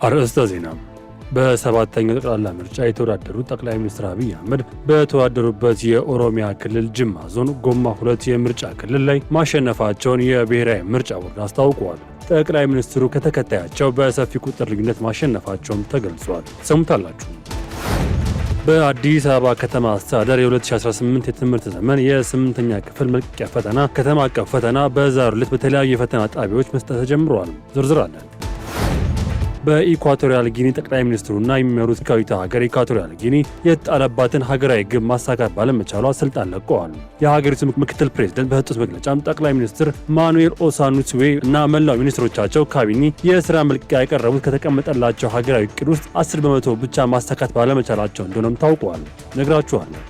አርዕስተ ዜና። በሰባተኛው ጠቅላላ ምርጫ የተወዳደሩት ጠቅላይ ሚኒስትር አብይ አህመድ በተወዳደሩበት የኦሮሚያ ክልል ጅማ ዞን ጎማ 2 የምርጫ ክልል ላይ ማሸነፋቸውን የብሔራዊ ምርጫ ቦርድ አስታውቋል። ጠቅላይ ሚኒስትሩ ከተከታያቸው በሰፊ ቁጥር ልዩነት ማሸነፋቸውም ተገልጿል። ሰሙታላችሁ። በአዲስ አበባ ከተማ አስተዳደር የ2018 የትምህርት ዘመን የ8ኛ ክፍል መልቀቂያ ፈተና ከተማ አቀፍ ፈተና በዛሬው ዕለት በተለያዩ የፈተና ጣቢያዎች መስጠት ተጀምሯል። ዝርዝር አለን። በኢኳቶሪያል ጊኒ ጠቅላይ ሚኒስትሩና የሚመሩት አፍሪካዊቷ ሀገር ኢኳቶሪያል ጊኒ የተጣለባትን ሀገራዊ ግብ ማሳካት ባለመቻሏ ስልጣን ለቀዋል። የሀገሪቱ ምክትል ፕሬዝደንት በሰጡት መግለጫም ጠቅላይ ሚኒስትር ማኑኤል ኦሳኑሲዌ እና መላው ሚኒስትሮቻቸው ካቢኔ የስራ መልቀቂያ ያቀረቡት ከተቀመጠላቸው ሀገራዊ እቅድ ውስጥ 10 በመቶ ብቻ ማሳካት ባለመቻላቸው እንደሆነም ታውቋል። ነግራችኋለን።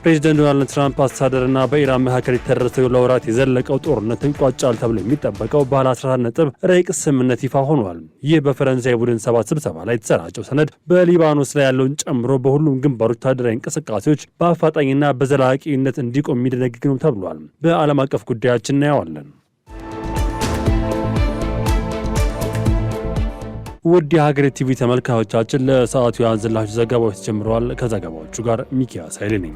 ፕሬዚደንት ዶናልድ ትራምፕ አስተዳደርና በኢራን መካከል የተደረሰው ለወራት የዘለቀው ጦርነት ይቋጫል ተብሎ የሚጠበቀው ባለ 14 ነጥብ ረቂቅ ስምምነት ይፋ ሆኗል። ይህ በፈረንሳይ ቡድን 7 ስብሰባ ላይ የተሰራጨው ሰነድ በሊባኖስ ላይ ያለውን ጨምሮ በሁሉም ግንባሮች ወታደራዊ እንቅስቃሴዎች በአፋጣኝና በዘላቂነት እንዲቆም የሚደነግግ ነው ተብሏል። በዓለም አቀፍ ጉዳያችን እናየዋለን። ውድ የሀገሬ ቲቪ ተመልካዮቻችን ለሰዓቱ የያዝንላችሁ ዘገባዎች ተጀምረዋል። ከዘገባዎቹ ጋር ሚኪያስ ኃይሌ ነኝ።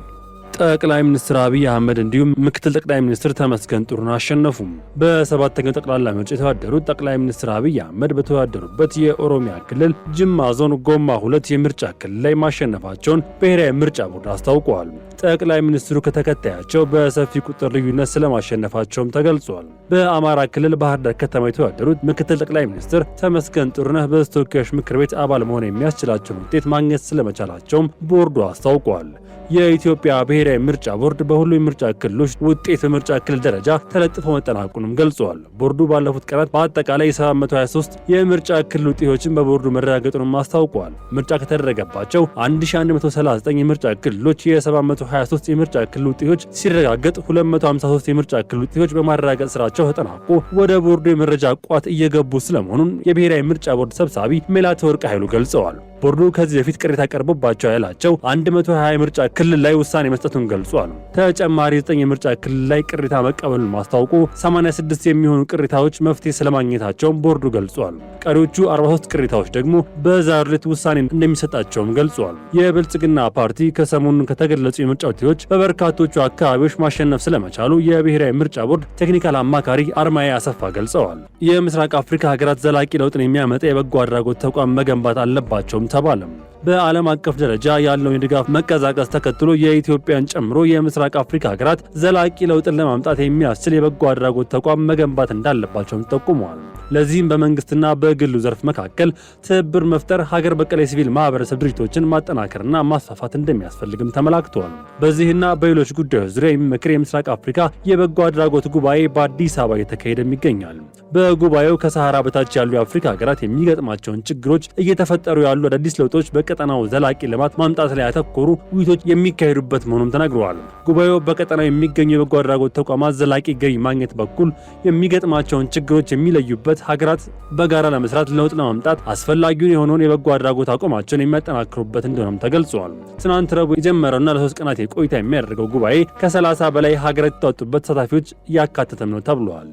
ጠቅላይ ሚኒስትር አብይ አህመድ እንዲሁም ምክትል ጠቅላይ ሚኒስትር ተመስገን ጥሩነህ አሸነፉም። በሰባተኛው ጠቅላላ ምርጫ የተወዳደሩት ጠቅላይ ሚኒስትር አብይ አህመድ በተወዳደሩበት የኦሮሚያ ክልል ጅማ ዞን ጎማ 2 የምርጫ ክልል ላይ ማሸነፋቸውን ብሔራዊ ምርጫ ቦርድ አስታውቀዋል። ጠቅላይ ሚኒስትሩ ከተከታያቸው በሰፊ ቁጥር ልዩነት ስለማሸነፋቸውም ተገልጿል። በአማራ ክልል ባህር ዳር ከተማ የተወዳደሩት ምክትል ጠቅላይ ሚኒስትር ተመስገን ጥሩነህ በተወካዮች ምክር ቤት አባል መሆን የሚያስችላቸውን ውጤት ማግኘት ስለመቻላቸውም ቦርዱ አስታውቋል። የኢትዮጵያ ብሔራዊ ምርጫ ቦርድ በሁሉም የምርጫ ክልሎች ውጤት በምርጫ ክልል ደረጃ ተለጥፎ መጠናቀቁንም ገልጿል። ቦርዱ ባለፉት ቀናት በአጠቃላይ 723 የምርጫ ክልል ውጤቶችን በቦርዱ መረጋገጡንም አስታውቋል። ምርጫ ከተደረገባቸው 1139 የምርጫ ክልሎች የ723 የምርጫ ክልል ውጤቶች ሲረጋገጥ 253 የምርጫ ክልል ውጤቶች በማረጋገጥ ስራቸው ተጠናቆ ወደ ቦርዱ የመረጃ ቋት እየገቡ ስለመሆኑን የብሔራዊ ምርጫ ቦርድ ሰብሳቢ መላትወርቅ ኃይሉ ገልጸዋል። ቦርዱ ከዚህ በፊት ቅሬታ ቀርቦባቸው ያላቸው 120 የምርጫ ክልል ላይ ውሳኔ መስጠቱን ገልጿል። ተጨማሪ 9 የምርጫ ክልል ላይ ቅሬታ መቀበሉን ማስታወቁ 86 የሚሆኑ ቅሬታዎች መፍትሄ ስለማግኘታቸውም ቦርዱ ገልጿል። ቀሪዎቹ 43 ቅሬታዎች ደግሞ በዛሬው ዕለት ውሳኔ እንደሚሰጣቸውም ገልጿል። የብልጽግና ፓርቲ ከሰሞኑን ከተገለጹ የምርጫ ውጤቶች በበርካቶቹ አካባቢዎች ማሸነፍ ስለመቻሉ የብሔራዊ ምርጫ ቦርድ ቴክኒካል አማካሪ አርማዬ አሰፋ ገልጸዋል። የምስራቅ አፍሪካ ሀገራት ዘላቂ ለውጥን የሚያመጣ የበጎ አድራጎት ተቋም መገንባት አለባቸውም ተባለም። በዓለም አቀፍ ደረጃ ያለውን የድጋፍ መቀዛቀዝ ተከትሎ የኢትዮጵያን ጨምሮ የምስራቅ አፍሪካ ሀገራት ዘላቂ ለውጥን ለማምጣት የሚያስችል የበጎ አድራጎት ተቋም መገንባት እንዳለባቸውም ጠቁመዋል። ለዚህም በመንግስትና በግሉ ዘርፍ መካከል ትብብር መፍጠር፣ ሀገር በቀል የሲቪል ማህበረሰብ ድርጅቶችን ማጠናከርና ማስፋፋት እንደሚያስፈልግም ተመላክቷል። በዚህና በሌሎች ጉዳዮች ዙሪያ የሚመክር የምስራቅ አፍሪካ የበጎ አድራጎት ጉባኤ በአዲስ አበባ እየተካሄደም ይገኛል። በጉባኤው ከሰሃራ በታች ያሉ የአፍሪካ ሀገራት የሚገጥማቸውን ችግሮች፣ እየተፈጠሩ ያሉ አዳዲስ ለውጦች፣ በቀጠናው ዘላቂ ልማት ማምጣት ላይ ያተኮሩ ውይይቶች የሚካሄዱበት መሆኑም ተነግረዋል። ጉባኤው በቀጠናው የሚገኙ የበጎ አድራጎት ተቋማት ዘላቂ ገቢ ማግኘት በኩል የሚገጥማቸውን ችግሮች የሚለዩበት፣ ሀገራት በጋራ ለመስራት ለውጥ ለማምጣት አስፈላጊውን የሆነውን የበጎ አድራጎት አቋማቸውን የሚያጠናክሩበት እንደሆነም ተገልጿል። ትናንት ረቡዕ የጀመረውና ለ3 ቀናት ቆይታ የሚያደርገው ጉባኤ ከ30 በላይ ሀገራት የተውጣጡበት ተሳታፊዎች እያካተተም ነው ተብሏል።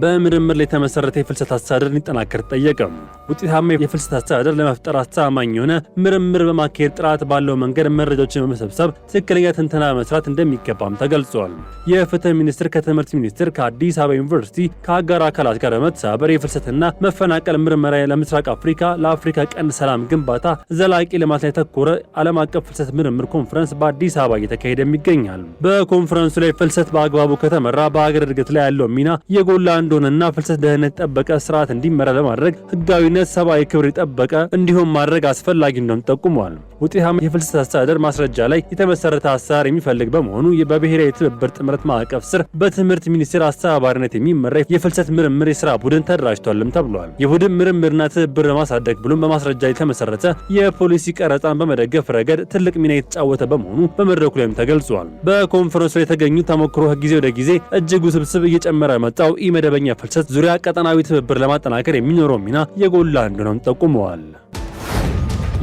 በምርምር ላይ የተመሰረተ የፍልሰት አስተዳደር እንዲጠናከር ተጠየቀ። ውጤታማ የፍልሰት አስተዳደር ለመፍጠር አስተማማኝ የሆነ ምርምር በማካሄድ ጥራት ባለው መንገድ መረጃዎችን በመሰብሰብ ትክክለኛ ትንተና መስራት እንደሚገባም ተገልጿል። የፍትህ ሚኒስቴር ከትምህርት ሚኒስቴር፣ ከአዲስ አበባ ዩኒቨርሲቲ ከአጋር አካላት ጋር በመተባበር የፍልሰትና መፈናቀል ምርመራ ለምስራቅ አፍሪካ ለአፍሪካ ቀንድ ሰላም ግንባታ ዘላቂ ልማት ላይ የተኮረ ዓለም አቀፍ ፍልሰት ምርምር ኮንፈረንስ በአዲስ አበባ እየተካሄደም ይገኛል። በኮንፈረንሱ ላይ ፍልሰት በአግባቡ ከተመራ በሀገር እድገት ላይ ያለው ሚና የጎላ እንደሆነና ፍልሰት ደህንነት ጠበቀ ስርዓት እንዲመራ ለማድረግ ህጋዊነት፣ ሰብአዊ ክብር የጠበቀ እንዲሁም ማድረግ አስፈላጊ እንደሆነ ጠቁመዋል። ውጤታማ የፍልሰት አስተዳደር ማስረጃ ላይ የተመሰረተ አሰራር የሚፈልግ በመሆኑ በብሔራዊ የትብብር ጥምረት ማዕቀፍ ስር በትምህርት ሚኒስቴር አስተባባሪነት የሚመራ የፍልሰት ምርምር የስራ ቡድን ተደራጅቷልም ተብሏል። የቡድን ምርምርና ትብብር በማሳደግ ብሎም በማስረጃ የተመሰረተ የፖሊሲ ቀረጻን በመደገፍ ረገድ ትልቅ ሚና የተጫወተ በመሆኑ በመድረኩ ላይም ተገልጿል። በኮንፈረንሱ ላይ የተገኙ ተሞክሮ ጊዜ ወደ ጊዜ እጅግ ውስብስብ እየጨመረ መጣው ኢመደበኛ ፍልሰት ዙሪያ ቀጠናዊ ትብብር ለማጠናከር የሚኖረው ሚና የጎላ እንደሆነም ጠቁመዋል።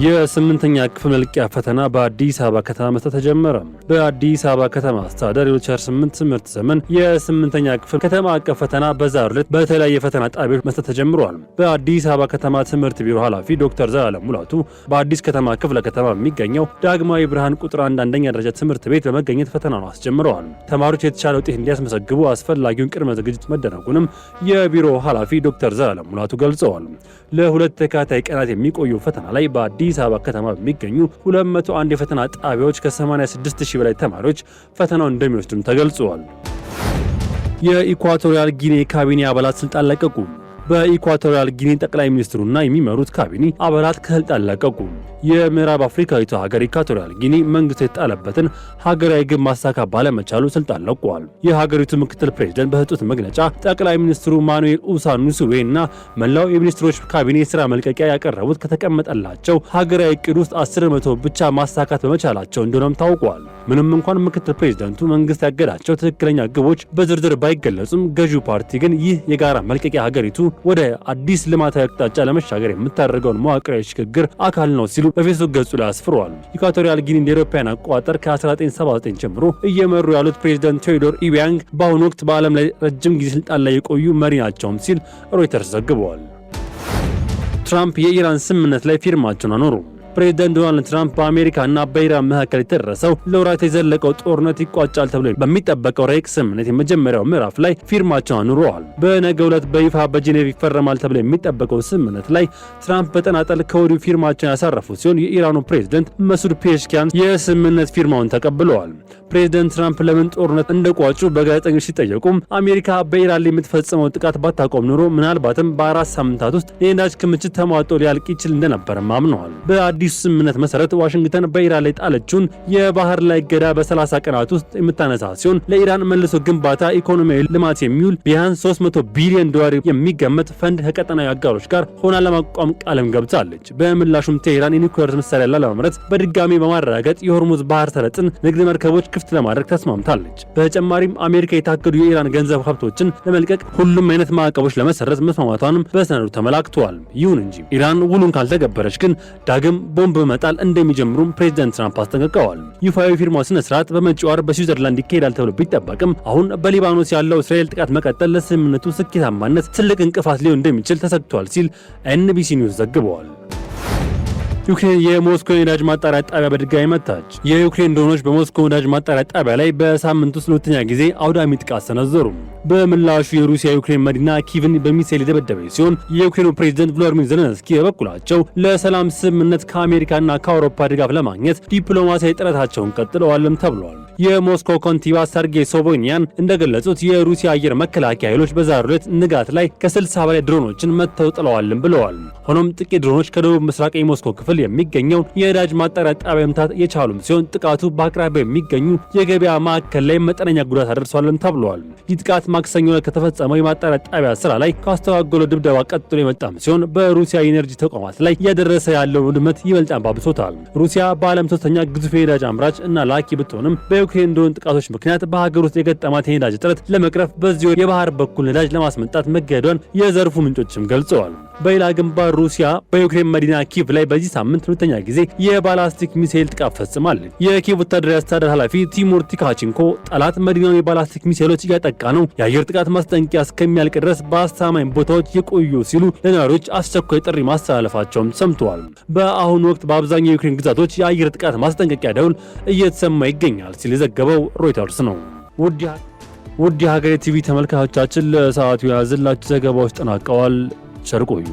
የስምንተኛ ክፍል መልቀቂያ ፈተና በአዲስ አበባ ከተማ መስጠት ተጀመረ። በአዲስ አበባ ከተማ አስተዳደር የ2018 ትምህርት ዘመን የስምንተኛ ክፍል ከተማ አቀፍ ፈተና በዛሬው ዕለት በተለያየ ፈተና ጣቢያዎች መስጠት ተጀምሯል። በአዲስ አበባ ከተማ ትምህርት ቢሮ ኃላፊ ዶክተር ዘላለም ሙላቱ በአዲስ ከተማ ክፍለ ከተማ የሚገኘው ዳግማዊ ብርሃን ቁጥር 1 አንደኛ ደረጃ ትምህርት ቤት በመገኘት ፈተናውን አስጀምረዋል። ተማሪዎች የተሻለ ውጤት እንዲያስመዘግቡ አስፈላጊውን ቅድመ ዝግጅት መደረጉንም የቢሮ ኃላፊ ዶክተር ዘላለም ሙላቱ ገልጸዋል። ለሁለት ተከታታይ ቀናት የሚቆየው ፈተና ላይ በአዲስ አበባ ከተማ በሚገኙ 201 የፈተና ጣቢያዎች ከ86000 በላይ ተማሪዎች ፈተናውን እንደሚወስዱም ተገልጿል። የኢኳቶሪያል ጊኒ ካቢኔ አባላት ስልጣን ለቀቁ። በኢኳቶሪያል ጊኒ ጠቅላይ ሚኒስትሩና የሚመሩት ካቢኔ አባላት ከስልጣን ለቀቁ። የምዕራብ አፍሪካዊቷ ሀገር ኢኳቶሪያል ጊኒ መንግስት የተጣለበትን ሀገራዊ ግብ ማሳካት ባለመቻሉ ስልጣን ለቀዋል። የሀገሪቱ ምክትል ፕሬዝዳንት በሰጡት መግለጫ ጠቅላይ ሚኒስትሩ ማኑኤል ኡሳኑሱዌ እና መላው የሚኒስትሮች ካቢኔ ስራ መልቀቂያ ያቀረቡት ከተቀመጠላቸው ሀገራዊ እቅድ ውስጥ 10% ብቻ ማሳካት በመቻላቸው እንደሆነም ታውቋል። ምንም እንኳን ምክትል ፕሬዝዳንቱ መንግስት ያገዳቸው ትክክለኛ ግቦች በዝርዝር ባይገለጹም ገዢው ፓርቲ ግን ይህ የጋራ መልቀቂያ ሀገሪቱ ወደ አዲስ ልማታዊ አቅጣጫ ለመሻገር የምታደርገውን መዋቅራዊ ሽግግር አካል ነው ሲሉ በፌስቡክ ገጹ ላይ አስፍረዋል። ኢኳቶሪያል ጊኒ እንደ አውሮፓውያን አቆጣጠር ከ1979 ጀምሮ እየመሩ ያሉት ፕሬዝዳንት ቴዎዶር ኢቢያንግ በአሁኑ ወቅት በዓለም ላይ ረጅም ጊዜ ስልጣን ላይ የቆዩ መሪ ናቸውም ሲል ሮይተርስ ዘግበዋል። ትራምፕ የኢራን ስምምነት ላይ ፊርማቸውን አኖሩ። ፕሬዝዳንት ዶናልድ ትራምፕ በአሜሪካና በኢራን መካከል የተደረሰው ለወራት የዘለቀው ጦርነት ይቋጫል ተብሎ በሚጠበቀው ረቂቅ ስምምነት የመጀመሪያው ምዕራፍ ላይ ፊርማቸውን አኑረዋል። በነገው ዕለት በይፋ በጄኔቭ ይፈረማል ተብሎ የሚጠበቀው ስምምነት ላይ ትራምፕ በተናጠል ከወዲሁ ፊርማቸውን ያሳረፉ ሲሆን የኢራኑ ፕሬዝዳንት መሱድ ፔሽኪያን የስምምነት ፊርማውን ተቀብለዋል። ፕሬዝዳንት ትራምፕ ለምን ጦርነት እንደቋጩ በጋዜጠኞች ሲጠየቁም አሜሪካ በኢራን ላይ የምትፈጽመው ጥቃት ባታቆም ኖሮ ምናልባትም በ4 ሳምንታት ውስጥ የነዳጅ ክምችት ተሟጦ ሊያልቅ ይችል እንደነበርም አምነዋል። በአዲሱ ስምምነት መሰረት ዋሽንግተን በኢራን ላይ ጣለችውን የባህር ላይ እገዳ በ30 ቀናት ውስጥ የምታነሳ ሲሆን ለኢራን መልሶ ግንባታ ኢኮኖሚያዊ ልማት የሚውል ቢያንስ $300 ቢሊዮን የሚገመት ፈንድ ከቀጠናዊ አጋሮች ጋር ሆና ለማቋቋም ቃልም ገብታለች። በምላሹም ቴህራን የኒውክሌር መሳሪያ ለማምረት በድጋሚ በማረጋገጥ የሆርሙዝ ባህር ሰረጥን ንግድ መርከቦች ክፍት ለማድረግ ተስማምታለች። በተጨማሪም አሜሪካ የታገዱ የኢራን ገንዘብ ሀብቶችን ለመልቀቅ ሁሉም አይነት ማዕቀቦች ለመሰረዝ መስማማቷንም በሰነዱ ተመላክቷል። ይሁን እንጂ ኢራን ውሉን ካልተገበረች ግን ዳግም ቦምብ መጣል እንደሚጀምሩም ፕሬዝዳንት ትራምፕ አስጠንቅቀዋል። ይፋዊ ፊርማው ስነ ስርዓት በመጪው ወር በስዊዘርላንድ ይካሄዳል ተብሎ ቢጠበቅም አሁን በሊባኖስ ያለው እስራኤል ጥቃት መቀጠል ለስምምነቱ ስኬታማነት ትልቅ እንቅፋት ሊሆን እንደሚችል ተሰግቷል ሲል ኤንቢሲ ኒውስ ዘግበዋል። ዩክሬን የሞስኮ ነዳጅ ማጣሪያ ጣቢያ በድጋሚ መታች። የዩክሬን ድሮኖች በሞስኮ ነዳጅ ማጣሪያ ጣቢያ ላይ በሳምንት ውስጥ ለሁለተኛ ጊዜ አውዳሚ ጥቃት ሰነዘሩ። በምላሹ የሩሲያ ዩክሬን መዲና ኪቭን በሚሳኤል የደበደበች ሲሆን የዩክሬኑ ፕሬዝዳንት ቮሎዲሚር ዜሌንስኪ በበኩላቸው ለሰላም ስምምነት ከአሜሪካና ከአውሮፓ ድጋፍ ለማግኘት ዲፕሎማሲያዊ ጥረታቸውን ቀጥለዋልም ተብሏል። የሞስኮ ከንቲባ ሰርጌይ ሶቦኒያን እንደገለጹት የሩሲያ አየር መከላከያ ኃይሎች በዛሬው ዕለት ንጋት ላይ ከ60 በላይ ድሮኖችን መተው ጥለዋልም ብለዋል። ሆኖም ጥቂት ድሮኖች ከደቡብ ምስራቅ የሞስኮ ክፍል የሚገኘውን የነዳጅ ማጣሪያ ጣቢያ መምታት የቻሉም ሲሆን ጥቃቱ በአቅራቢያ የሚገኙ የገበያ ማዕከል ላይ መጠነኛ ጉዳት አደርሷልም ተብሏል። ይህ ጥቃት ማክሰኞ ላይ ከተፈጸመው የማጣሪያ ጣቢያ ስራ ላይ ካስተዋገለው ድብደባ ቀጥሎ የመጣም ሲሆን በሩሲያ የኤነርጂ ተቋማት ላይ እያደረሰ ያለውን ውድመት ይበልጥ አባብሶታል። ሩሲያ በዓለም ሶስተኛ ግዙፍ የነዳጅ አምራች እና ላኪ ብትሆንም በዩክሬን ድሮን ጥቃቶች ምክንያት በሀገር ውስጥ የገጠማት የነዳጅ እጥረት ለመቅረፍ በዚሁ የባህር በኩል ነዳጅ ለማስመጣት መገደዷን የዘርፉ ምንጮችም ገልጸዋል። በሌላ ግንባር ሩሲያ በዩክሬን መዲና ኪቭ ላይ በዚህ ሳምንት ሁለተኛ ጊዜ የባላስቲክ ሚሳኤል ጥቃት ፈጽማለች። የኪቭ ወታደራዊ አስተዳደር ኃላፊ ቲሞር ቲካቼንኮ ጠላት መዲናውን የባላስቲክ ሚሳኤሎች እያጠቃ ነው፣ የአየር ጥቃት ማስጠንቀቂያ እስከሚያልቅ ድረስ በአስተማማኝ ቦታዎች የቆዩ ሲሉ ለነዋሪዎች አስቸኳይ ጥሪ ማስተላለፋቸውም ሰምተዋል። በአሁኑ ወቅት በአብዛኛው የዩክሬን ግዛቶች የአየር ጥቃት ማስጠንቀቂያ ደውል እየተሰማ ይገኛል ሲል የዘገበው ሮይተርስ ነው። ውድ የሀገሬ ቲቪ ተመልካቾቻችን ለሰዓቱ የያዝላችሁ ዘገባዎች ተጠናቀዋል። ቸር ቆዩ።